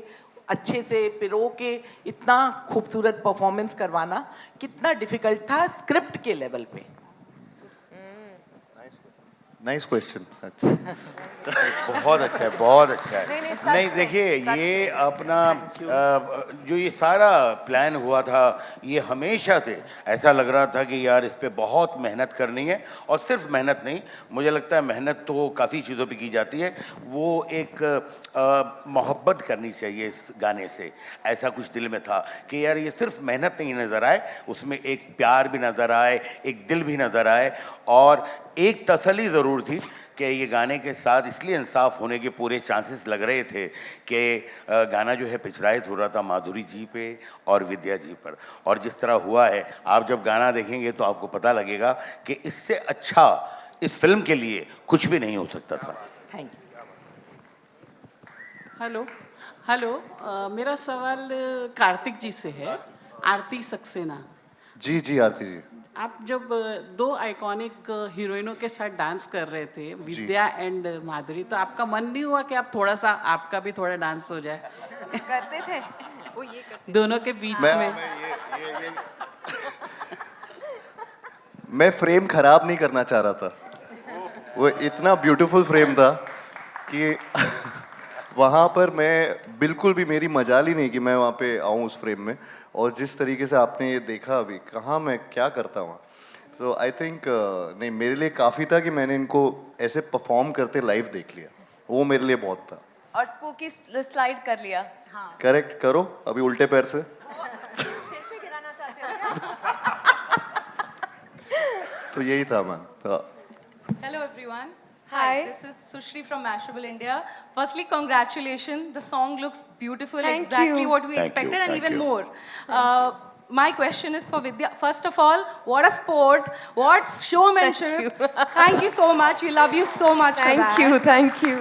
अच्छे से पिरो के इतना खूबसूरत परफॉर्मेंस करवाना कितना डिफिकल्ट था स्क्रिप्ट के लेवल पे? Nice question. बहुत अच्छा है, बहुत अच्छा है। नहीं देखिए, ये अपना जो ये सारा प्लान हुआ था, ये हमेशा से ऐसा लग रहा था कि यार इस पे बहुत मेहनत करनी है। और सिर्फ मेहनत नहीं, मुझे लगता है मेहनत तो काफ़ी चीज़ों पे की जाती है, वो एक मोहब्बत करनी चाहिए इस गाने से। ऐसा कुछ दिल में था कि यार ये सिर्फ मेहनत नहीं नज़र आए, उसमें एक प्यार भी नज़र आए, एक दिल भी नज़र आए। और एक तसल्ली ज़रूर थी कि ये गाने के साथ इसलिए इंसाफ होने के पूरे चांसेस लग रहे थे कि गाना जो है पिछड़ाइत हो रहा था माधुरी जी पे और विद्या जी पर, और जिस तरह हुआ है, आप जब गाना देखेंगे तो आपको पता लगेगा कि इससे अच्छा इस फिल्म के लिए कुछ भी नहीं हो सकता था। Thank you. हेलो हेलो, मेरा सवाल कार्तिक जी से है। आरती सक्सेना जी जी आरती जी, आप जब दो आइकॉनिक हीरोइनों के साथ डांस कर रहे थे, विद्या एंड माधुरी, तो आपका मन नहीं हुआ कि आप थोड़ा सा, आपका भी थोड़ा डांस हो जाए? करते थे वो, ये करते दोनों के बीच में। मैं फ्रेम खराब नहीं करना चाह रहा था। वो इतना ब्यूटीफुल फ्रेम था कि वहाँ पर मैं बिल्कुल भी, मेरी मजाल ही नहीं कि मैं वहाँ पे आऊँ उस फ्रेम में। और जिस तरीके से आपने ये देखा अभी, कहाँ मैं क्या करता हूँ, तो आई थिंक नहीं, मेरे लिए काफ़ी था कि मैंने इनको ऐसे परफॉर्म करते लाइव देख लिया, वो मेरे लिए बहुत था। और स्पूकी स्लाइड कर लिया। करेक्ट करो अभी उल्टे पैर से। कैसे गिराना चाहते हो? तो यही था ma'am. Hello everyone. Hi. This is Sushri from Mashable India. Firstly, congratulations. The song looks beautiful. Thank exactly you. what we Thank expected you, and thank even you. more. My question is for Vidya. First of all, what a sport. What showmanship. Thank you so much. We love you so much for that. Thank you, thank you.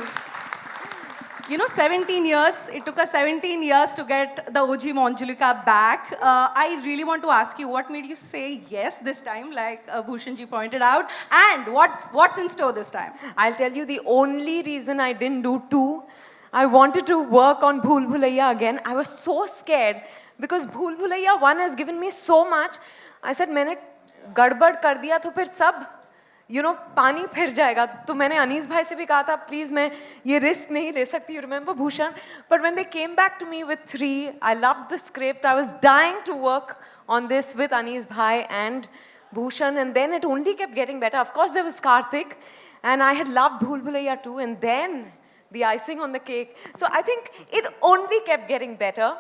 You know, 17 years, it took us 17 years to get the OG Manjulika back. I really want to ask you, what made you say yes this time, like Bhushanji pointed out, and what's in store this time? I'll tell you the only reason I didn't do two. I wanted to work on Bhool Bhulaiya again. I was so scared because Bhool Bhulaiya 1 has given me so much. I said, मैंने गड़बड़ कर दिया तो फिर सब पानी फिर जाएगा। तो मैंने अनीस भाई से भी कहा था, प्लीज मैं ये रिस्क नहीं ले सकती, you remember Bhushan? But when they came back to me with 3, I loved the script, I was dying to work on this with Anis Bhai and Bhushan, and then it only kept getting better. Of course, there was Karthik, and I had loved Bhool Bhulaiya too, and then the icing on the cake. So I think it only kept getting better.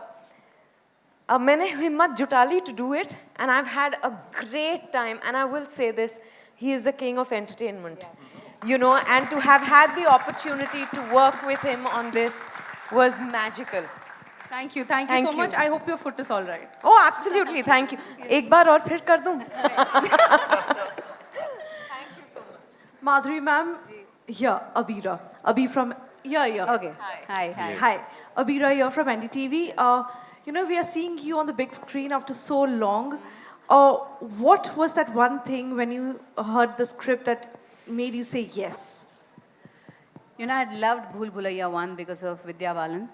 मैंने हिम्मत जुटा ली to do it, and I've had a great time, and I will say this, he is the king of entertainment. And to have had the opportunity to work with him on this was magical. Thank you so much. I hope your foot is all right. Oh, absolutely. Thank you. एक बार और फिर कर दूं? Madhuri ma'am, here, Abira. Abhi from, here. Okay. Hi. Hi. Abira here from NDTV. We are seeing you on the big screen after so long. What was that one thing when you heard the script that made you say yes? I had loved Bhool Bhulaiya 1 because of Vidya Balan.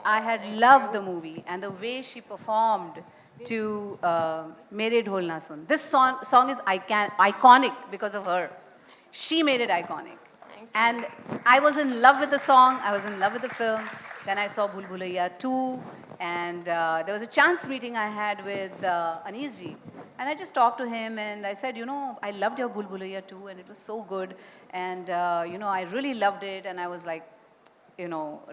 I had loved the movie and the way she performed to Mere Dhol Na Sun. This song is iconic because of her. She made it iconic. And I was in love with the song, I was in love with the film. Then I saw Bhool Bhulaiya 2, and there was a chance meeting I had with Anis ji. And I just talked to him and I said, I loved your Bhool Bhulaiya 2 and it was so good. And, I really loved it and I was like,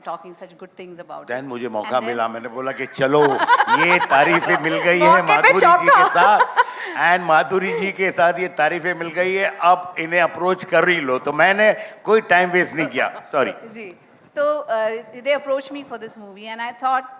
talking such good things about it. Then मुझे मौका मिला, मैंने बोला कि चलो ये तारीफें मिल गई है माधुरी जी के साथ, एंड माधुरी जी के साथ ये तारीफें मिल गई है, अब इन्हें अप्रोच कर ही लो। तो मैंने कोई टाइम वेस्ट नहीं किया, sorry ji. So they approached me for this movie and I thought,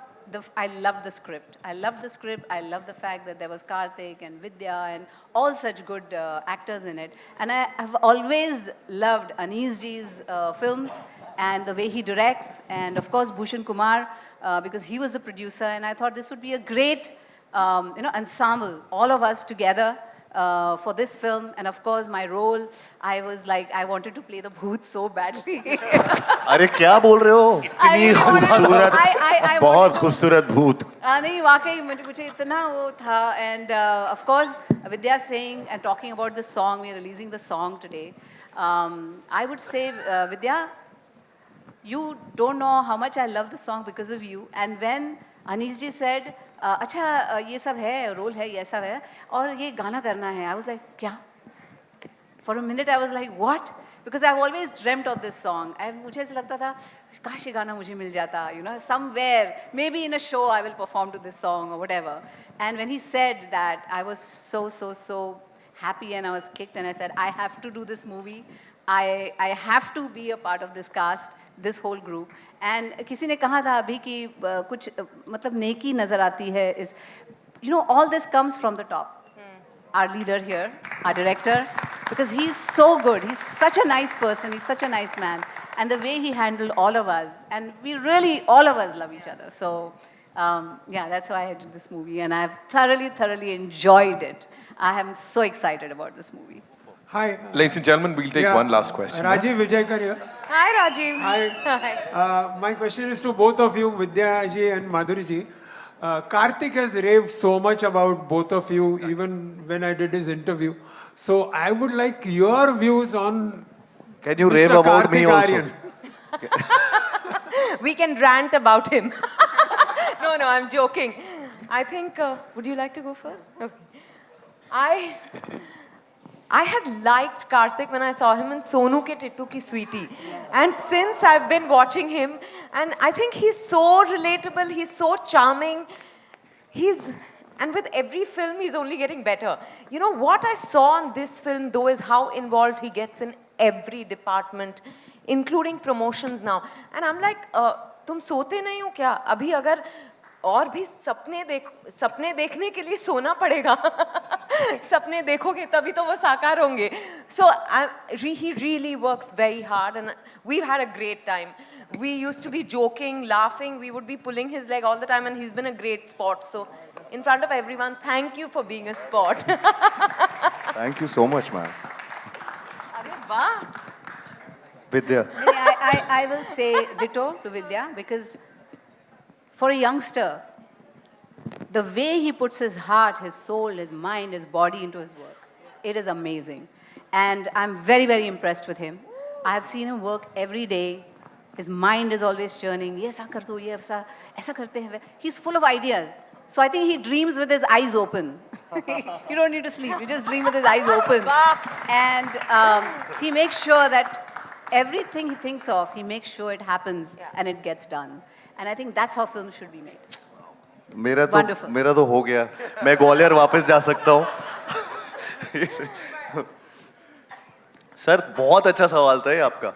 I loved the script. I loved the script. I loved the fact that there was Karthik and Vidya and all such good actors in it. And I have always loved Anis ji's films and the way he directs, and of course Bhushan Kumar because he was the producer, and I thought this would be a great ensemble, all of us together for this film. And of course my role, I was like, I wanted to play the bhoot so badly. अरे क्या बोल रहे हो? इतनी खूबसूरत, बहुत खूबसूरत भूत। नहीं वाकई मुझे इतना वो था, and of course Vidya saying and talking about the song, we are releasing the song today. I would say Vidya, you don't know how much I love the song because of you. And when Anis ji said, अच्छा ये सब है, role है, ये सब है और ये गाना करना है, I was like, क्या? For a minute I was like, what? Because I've always dreamt of this song. मुझे ऐसा लगता था, काश ये गाना मुझे मिल जाता, somewhere, maybe in a show I will perform to this song or whatever. And when he said that, I was so happy and I was kicked and I said, I have to do this movie. I have to be a part of this cast, this whole group. And किसी ने कहा था अभी कि कुछ मतलब नेकी नज़र आती है is, you know, all this comes from the top. Our leader here, our director, because he's so good. He's such a nice person. He's such a nice man. And the way he handled all of us, and we really, all of us love each other. So, yeah, that's why I did this movie. And I've thoroughly, thoroughly enjoyed it. I am so excited about this movie. Hi. Ladies and gentlemen, we'll take one last question. Rajiv Vijayakar here. Hi, Rajiv. Hi. My question is to both of you, Vidya ji and Madhuri ji. Karthik has raved so much about both of you, even when I did his interview. So I would like your views on. Can you Mr. rave about Karthik me also? Aaryan. We can rant about him. No, I'm joking. I think, would you like to go first? Okay. I had liked Karthik when I saw him in Sonu Ke Tittu Ki Sweetie. And since I've been watching him, and I think he's so relatable, he's so charming. And with every film, he's only getting better. You know, what I saw in this film, though, is how involved he gets in every department, including promotions now. And I'm like, तुम सोते नहीं हो क्या? अभी अगर और भी सपने देखने के लिए सोना पड़ेगा. सपने देखोगे तभी तो वो साकार होंगे. So he really works very hard, and we've had a great time. We used to be joking, laughing. We would be pulling his leg all the time, and he's been a great sport. So, in front of everyone, thank you for being a sport. Thank you so much, man. Vidya. I will say ditto to Vidya, because for a youngster, the way he puts his heart, his soul, his mind, his body into his work, it is amazing. And I'm very, very impressed with him. I have seen him work every day. His mind is always churning. ये ऐसा कर दो, ये ऐसा करते हैं. He's full of ideas. So I think he dreams with his eyes open. You don't need to sleep. You just dream with his eyes open. And he makes sure that everything he thinks of, he makes sure it happens and it gets done. And I think that's how films should be made. मेरा तो हो गया. मैं ग्वालियर वापस जा सकता हूँ. Sir बहुत अच्छा सवाल था ये आपका.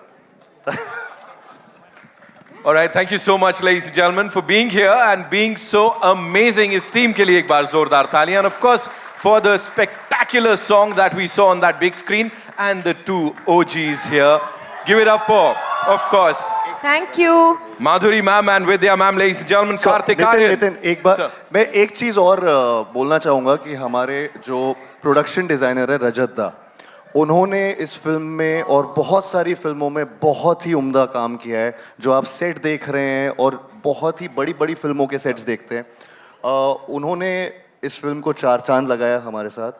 All right, thank you so much, ladies and gentlemen, for being here and being so amazing. इस team के लिए एक बार जोरदार तालियां. And of course, for the spectacular song that we saw on that big screen and the two OGs here. Give it up for, of course. Thank you. Madhuri ma'am and Vidya ma'am, ladies and gentlemen, Karthik Aaryan. Nitin एक बार मैं एक चीज और बोलना चाहूँगा कि हमारे जो प्रोडक्शन डिजाइनर है रजत दा, उन्होंने इस फिल्म में और बहुत सारी फिल्मों में बहुत ही उम्दा काम किया है. जो आप सेट देख रहे हैं और बहुत ही बड़ी बड़ी फिल्मों के सेट्स देखते हैं, उन्होंने इस फिल्म को 4 चांद लगाया हमारे साथ,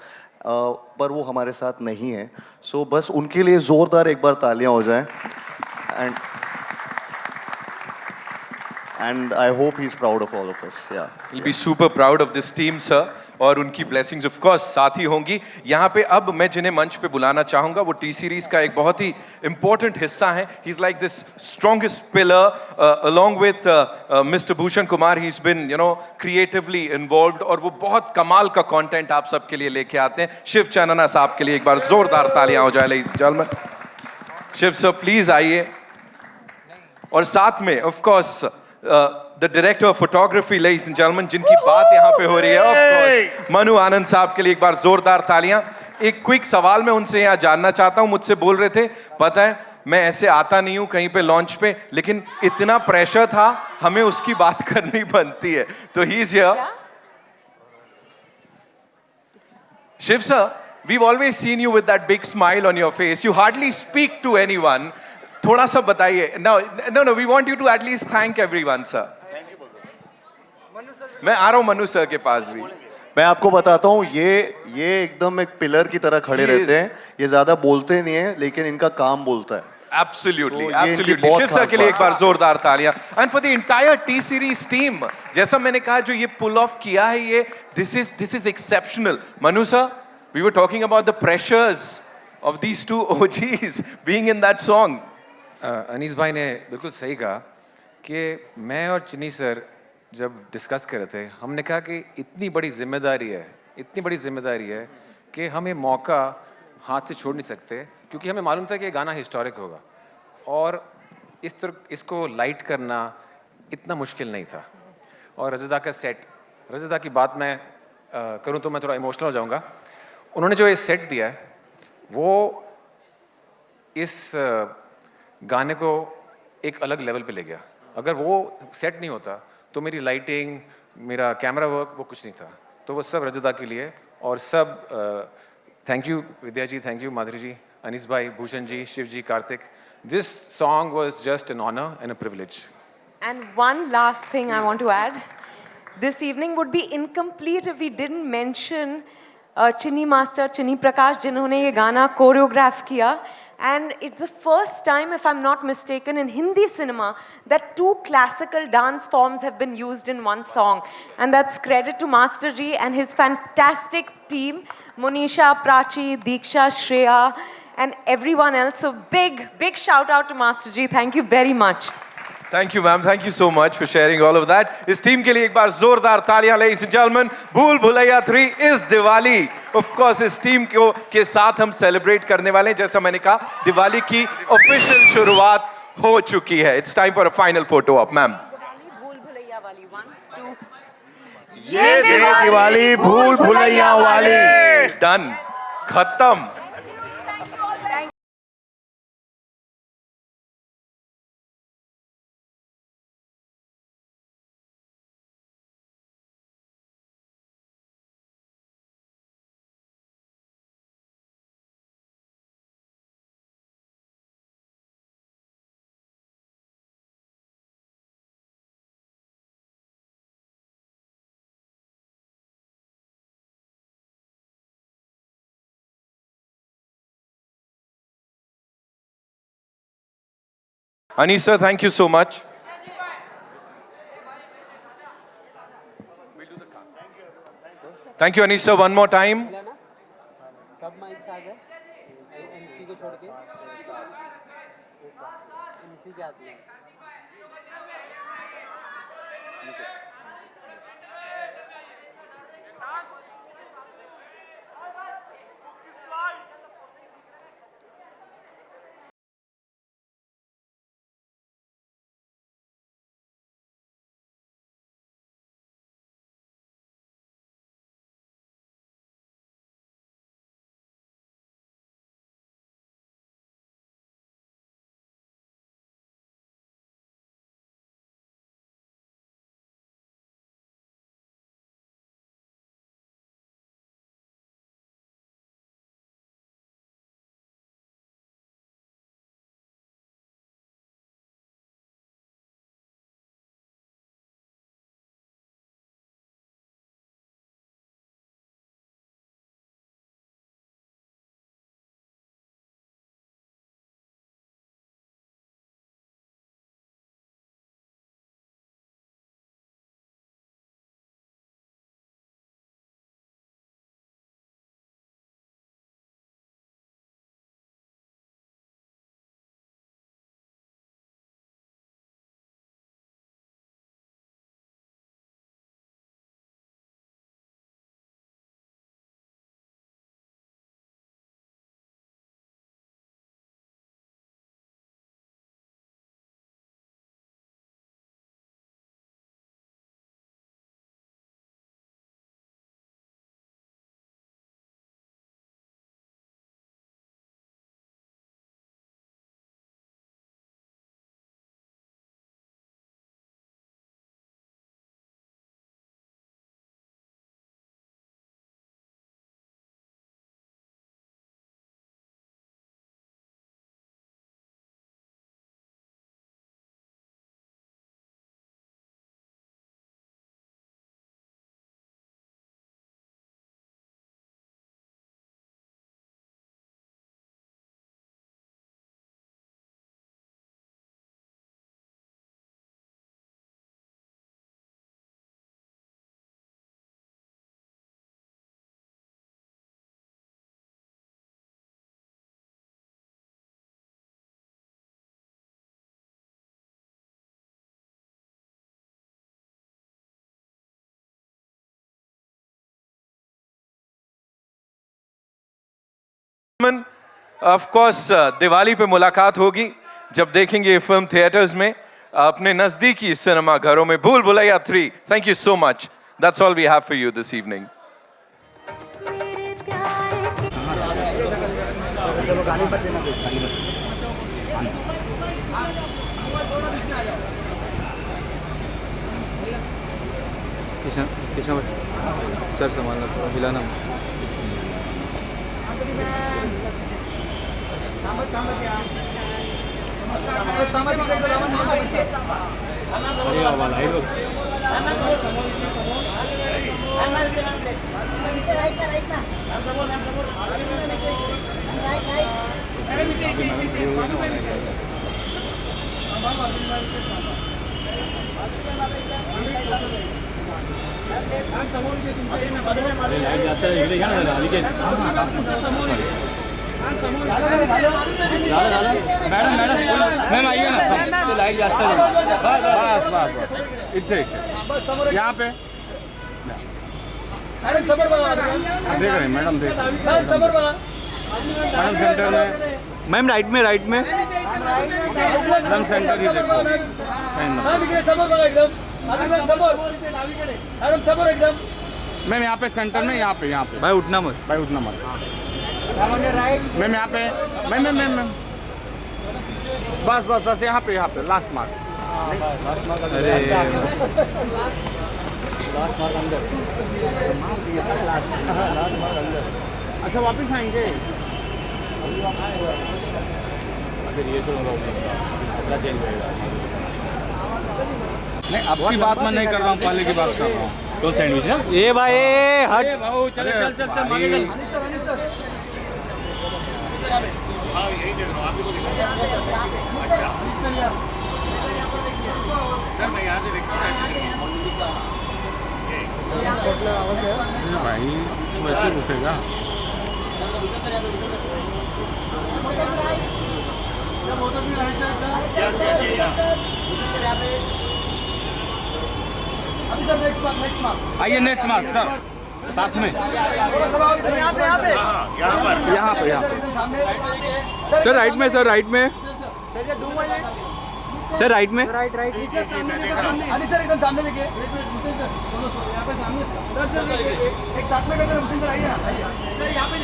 पर वो हमारे साथ नहीं है. सो बस उनके लिए ज़ोरदार एक बार तालियां हो जाएं. And I hope he's proud of all of us. Yeah. He'll be super proud of this team, sir. और उनकी blessings of course साथ ही होंगी. यहाँ पे अब मैं जिन्हें मंच पे बुलाना चाहूँगा वो टी सीरीज का एक बहुत ही important हिस्सा है. He's like this strongest pillar along with Mr. Bhushan Kumar. He's been, you know, creatively involved और वो बहुत कमाल का content आप सबके लिए लेके आते हैं. शिव चानना साहब के लिए एक बार जोरदार तालियां हो जाए, ladies and gentlemen. Shiv sir please आइए. और साथ में of course the director of photography, ladies and gentlemen, जिनकी बात यहाँ पे हो रही है, of course, मनु आनंद साहब के लिए एक बार जोरदार तालियां. एक क्विक सवाल मैं उनसे यहाँ जानना चाहता हूँ. मुझसे बोल रहे थे, पता है मैं ऐसे आता नहीं हूँ कहीं पे लॉन्च पे, लेकिन इतना प्रेशर था हमें उसकी बात करनी बनती है. तो he is here. Shiv sir, we've always seen you with that big smile on your face. You hardly speak to anyone. थोड़ा सा बताइए. No, we want you to at least thank everyone, sir. मैं आ रहा हूँ Manu sir के पास भी. मैं आपको बताता हूँ, ये एकदम एक पिलर की तरह खड़े रहते हैं. ये ज्यादा बोलते नहीं है, लेकिन इनका काम बोलता है. Absolutely. शिव सर के लिए एक बार जोरदार तालियां. And for the entire T series team, जैसा मैंने कहा जो ये pull off किया है, ये this is exceptional. Manu sir, we were talking about the pressures of these two OGs being in that song. Anees भाई ने बिल्कुल सही कहा कि मैं और चिनी सर जब डिस्कस कर रहे थे, हमने कहा कि इतनी बड़ी जिम्मेदारी है कि हम ये मौका हाथ से छोड़ नहीं सकते. क्योंकि हमें मालूम था कि ये गाना हिस्टोरिक होगा और इसको लाइट करना इतना मुश्किल नहीं था। और रजदा का सेट, रजदा की बात मैं करूं तो मैं थोड़ा इमोशनल हो जाऊंगा। उन्होंने जो ये सेट दिया है वो इस गाने को एक अलग लेवल पे ले गया। अगर वो सेट नहीं होता तो मेरी लाइटिंग, मेरा कैमरा वर्क, वो कुछ नहीं था। तो वो सब रजदा के लिए और सब thank you Vidya ji, thank you Madhuri ji, Anees भाई, भूषण जी, शिव जी, Kartik. This song was just an honor and a privilege. And one last thing I want to add. This evening would be incomplete if we didn't mention Chinni Master, Chinni Prakash, जिन्होंने ये गाना choreograph किया. And it's the first time, if I'm not mistaken, in Hindi cinema that two classical dance forms have been used in one song. And that's credit to Master Ji and his fantastic team, Monisha, Prachi, Deeksha, Shreya, and everyone else. So big shout out to Master Ji. Thank you very much. Thank you, ma'am. Thank you so much for sharing all of that. इस team के लिए एक बार जोरदार तालियां, ladies and gentlemen. भूल Bhulaiyaa 3 is Diwali. Of course, इस team के साथ हम सेलिब्रेट करने वाले हैं. जैसा मैंने कहा, दिवाली की ऑफिशियल शुरुआत हो चुकी है. It's time for a final photo op, ma'am. ये दिवाली भूल भुलैया वाली. Done. खत्म. Anisa, thank you so much. Thank you, Anisa, one more time. सब माइक्स आ गए एमसी को छोड़ के एमसी के आती है ऑफ कोर्स दिवाली पे मुलाकात होगी जब देखेंगे ये फिल्म थिएटर्स में अपने नजदीकी सिनेमा घरों में। Bhool Bhulaiyaa 3। Thank you so much. That's all we have for you this evening. चलो गाली मत देना, गाली मत। किशन किशन सर संभालना, थोड़ा हिलाना। अरे बाबा लाइव लाइव जास्त इकडे घ्या ना अलीकडे। मॅडम मॅम आइए ना, लाइट जास्त बस बस बस इथे इथे यहाँ पे देख रहे हैं मैडम, देख मैडम सेंटर में, मैम राइट में मैडम सेंटर ही देखो मैम, यहाँ पे सेंटर में, यहाँ पे भाई उठना मत, मैम यहाँ पे मैम बस यहाँ पे लास्ट मार्क। अरे लास्ट मार्क अंदर, अच्छा वापस आएंगे। अगर ये तो चेंज होगा नहीं, आपकी बात मैं नहीं कर रहा हूँ, पहले की बात कर रहा हूँ। तो सैंडविच ना ये भाई हट भाऊ, चल भाई वैसे घुसेगा। आइए नेक्स्ट मार्क सर, साथ में यहाँ पे सर राइट में, सर राइट में, सर राइट में, राइट सर एकदम सामने देखिए सर एक साथ में सर आइए ना सर, यहाँ पे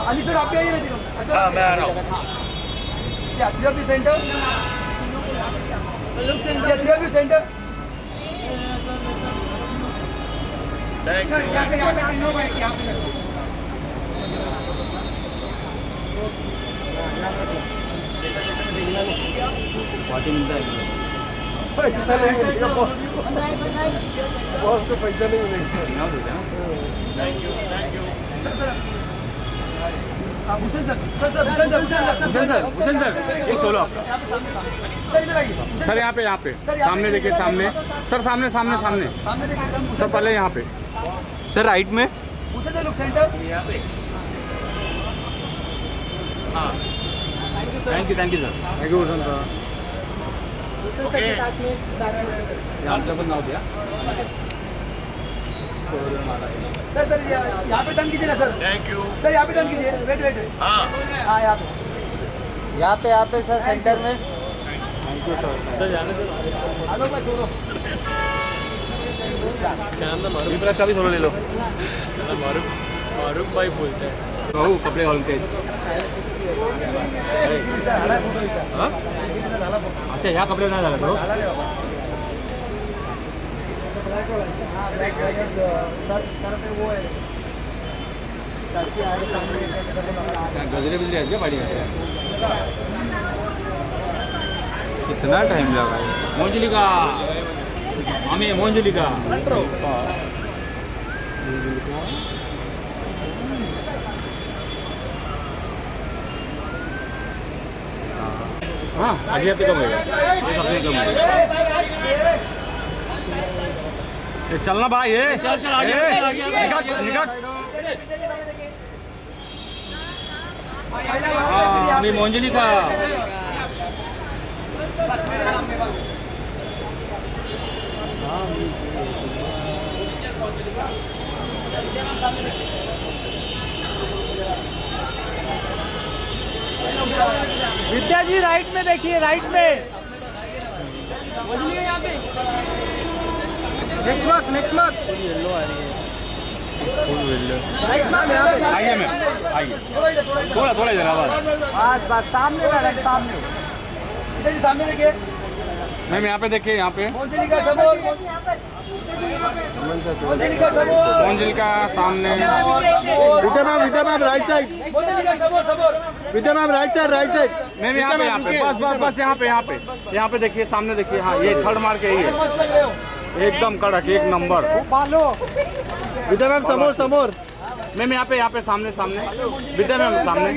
अली सर आप आइए ना, मैं आ रहा हूँ। सेंटर सेंटर पार्टी मिलता है, पैसा नहीं, बॉस को पैसा नहीं मिलेगा। थैंक यू भूषण सर एक सोलो आपका सर, यहाँ पे सामने देखिए, सामने सर, सामने सर, पहले यहाँ पे सर राइट में। Thank you sir, thank you Bhushan sir. आमचं पण नाव द्या सर, यहाँ पे टर्न कीजिए ना सर। थैंक यू सर, यहाँ पे टर्न कीजिए, वेट हाँ यहाँ पे सर सेंटर में। थैंक यू सर जाने दो। हेलो भाई सोलो, क्या नाम था? मारूफ का भी सोलो ले लो। मारूफ भाई बोलते हैं भाऊ कपडे घालते अच्छा, ह्या कपडे नाही झाला तो गजरे बिजरे आहेत का पाणी? कितना टाइम लगा है? मोंजलिका आम्ही मोंजलिका हाँ आधी आप कम होगा, एक हफ्ते कम होगा। चलना भाई, ये चल निकट मी मोंजलिका विद्या जी राइट में देखिए, राइट में। Next mark, next mark. Yellow आ रही है। आइए मैम, आइए थोड़ा थोड़ा इधर आवाज। बस सामने मैडम, सामने। विद्या जी सामने देखिए मैम, यहाँ पे देखिए, यहाँ पे मोंजिली का सबोर, मोंजिली का सबोर, मोंजिल का सामने। विद्या मैम राइट साइड, मोंजिली का सबोर, सबोर। Vidya ma'am right side, right side. Ma'am यहाँ पे बस बस बस यहाँ पे यहाँ पे देखिए, सामने देखिए। हाँ, ये थर्ड मार्क है, ये एकदम कड़क, एक नंबर। विद्या मैम समोर, समोर। मैम यहाँ पे सामने सामने। विद्या मैम सामने,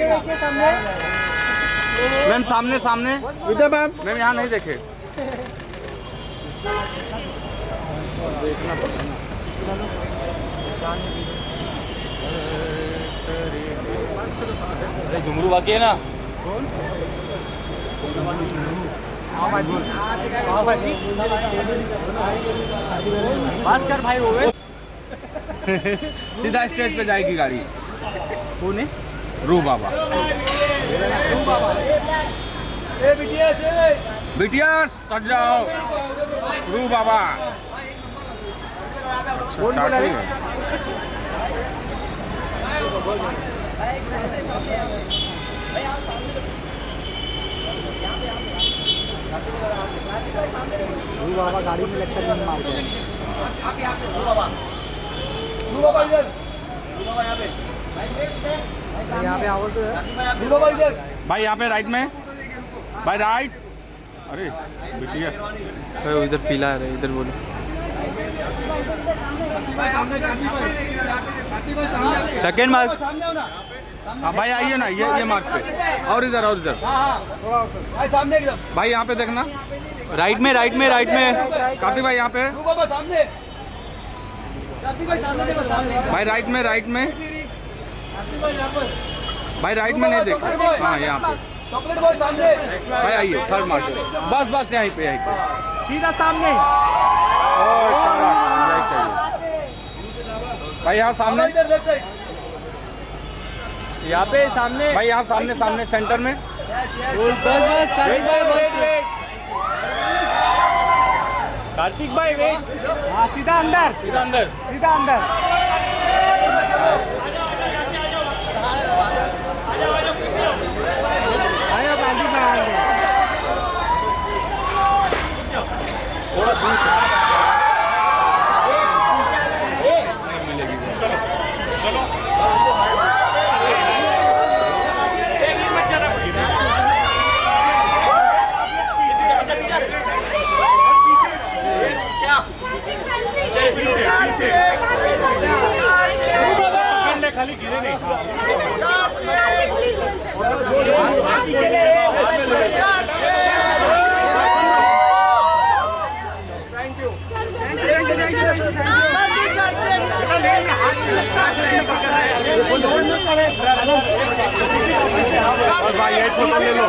मैम सामने सामने। विद्या मैम यहाँ नहीं देखे। अरे झुमरू बाकी है ना। भास्कर भाई हो गए। सीधा स्टेज पे जाएगी गाड़ी। कौन है? रू बाबा। बिटिया सज जाओ। रू बाबा। कौन बोला रे? रू बाबा गाड़ी में लगता है, मार दो। रू बाबा इधर, रू बाबा यहाँ पे आवाज तो है। रू बाबा इधर भाई, यहाँ पे राइट में भाई, राइट। अरे बिटिया इधर पीला है, इधर बोलो। Second mark. हाँ भाई, आइए ना, ये मार्क पे। और इधर, और इधर भाई सामने एकदम। भाई, यहाँ पे देखना। राइट में, राइट में, राइट में। कार्तिक भाई यहाँ पे। रू बाबा सामने। भाई राइट में, राइट में। भाई राइट में नहीं देख। हाँ, यहाँ पे। चॉकलेट बॉय सामने। भाई आइए, थर्ड मार्क। बस बस यहीं पे, यहीं पे। सीधा सामने। यही चाहिए भाई, यहाँ सामने। इधर लेफ्ट साइड। यहाँ पे सामने। भाई यहाँ सामने, सामने सेंटर में। बस बस कार्तिक भाई, बस। कार्तिक भाई वेट। हाँ, सीधा अंदर, सीधा अंदर, सीधा अंदर। आया कार्तिक भाई, आएंगे। थोड़ा दूर। खाली गिरे नहीं। और भाई ये फोटो ले लो।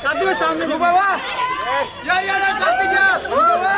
कार्तिक सामने। बाबा यार, कार्तिक यार, बाबा।